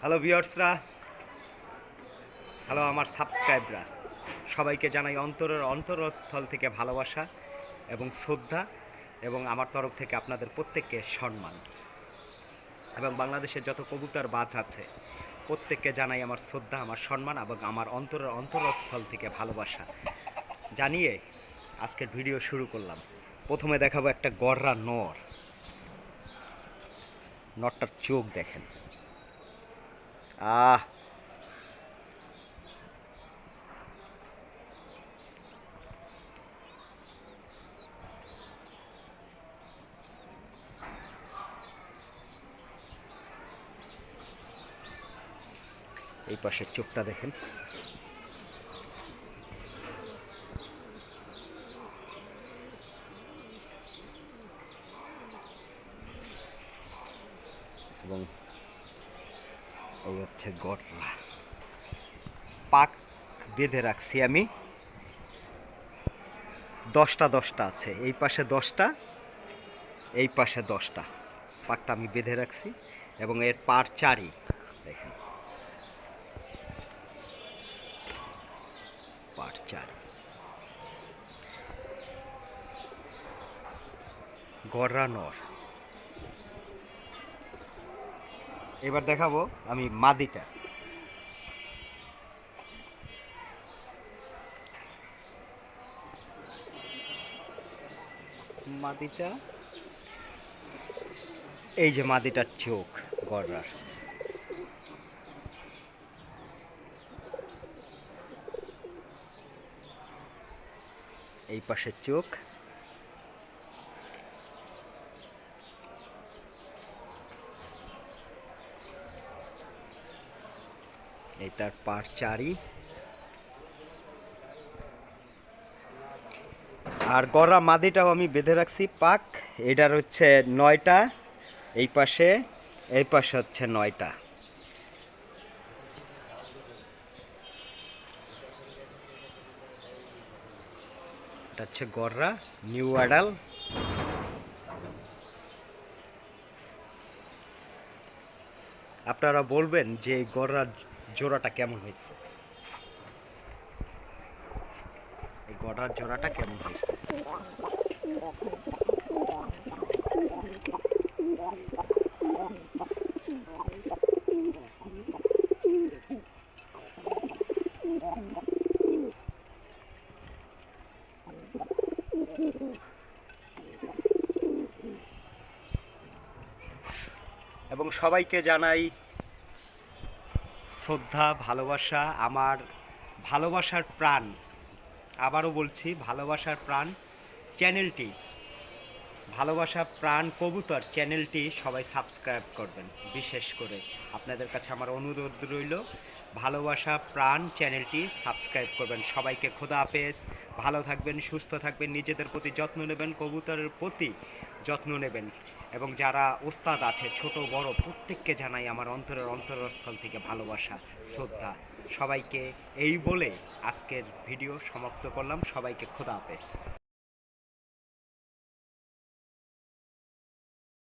Hello ভিউয়ার্সরা, hello আমার সাবস্ক্রাইবরা, সবাইকে জানাই অন্তরের অন্তরস্থল থেকে ভালোবাসা এবং শ্রদ্ধা এবং আমার তরফ থেকে আপনাদের প্রত্যেককে সম্মান। এবং বাংলাদেশের যত কবুতর বাজ আছে প্রত্যেককে জানাই আমার শ্রদ্ধা, আমার সম্মান এবং আমার অন্তরের অন্তরস্থল থেকে ভালোবাসা জানিয়ে আজকের ভিডিও শুরু করলাম। প্রথমে দেখাবো একটা গররা নর। নরটার চোখ দেখেন, আহ এই পাশের চোখটা দেখেন, এবং এই হচ্ছে গররা। পাক বেঁধে রাখছি আমি, 10টা আছে, এই পাশে 10টা, এই পাশে 10টা। পাকটা আমি বেঁধে রাখছি এবং এর পার চারি দেখেন, পার চারি। গররা নর। এবার দেখাবো আমি মাদিটা। মাদিটা এই যে মাদিটার চোখ গররার, এই পাশের চোখ, এই তার পার চারি। আর গররা মাদিটাও আমি বেঁধে রাখছি পাক, এটার হচ্ছে 9টা, এই পাশে হচ্ছে 9টা। এটা হচ্ছে গররা নিউ অ্যাডাল। আপনারা বলবেন যে এই গররার জোড়াটা কেমন হয়েছে, এই গররার জোড়াটা কেমন হয়েছে। এবং সবাইকে জানাই শ্রদ্ধা, ভালোবাসা, আমার ভালোবাসার প্রাণ। আবারও বলছি, ভালোবাসার প্রাণ চ্যানেলটি, ভালোবাসা প্রাণ কবুতর চ্যানেলটি সবাই সাবস্ক্রাইব করবেন। বিশেষ করে আপনাদের কাছে আমার অনুরোধ রইল, ভালোবাসা প্রাণ চ্যানেলটি সাবস্ক্রাইব করবেন। সবাইকে খোদা হাফেজ, ভালো থাকবেন, সুস্থ থাকবেন, নিজেদের প্রতি যত্ন নেবেন, কবুতরের প্রতি যত্ন নেবেন। এবং যারা ওস্তাদ আছে ছোট বড় প্রত্যেককে জানাই আমার অন্তরের অন্তরস্থল থেকে ভালোবাসা, শ্রদ্ধা। সবাইকে এই বলে আজকের ভিডিও সমাপ্ত করলাম। সবাইকে খোদা হাফেজ।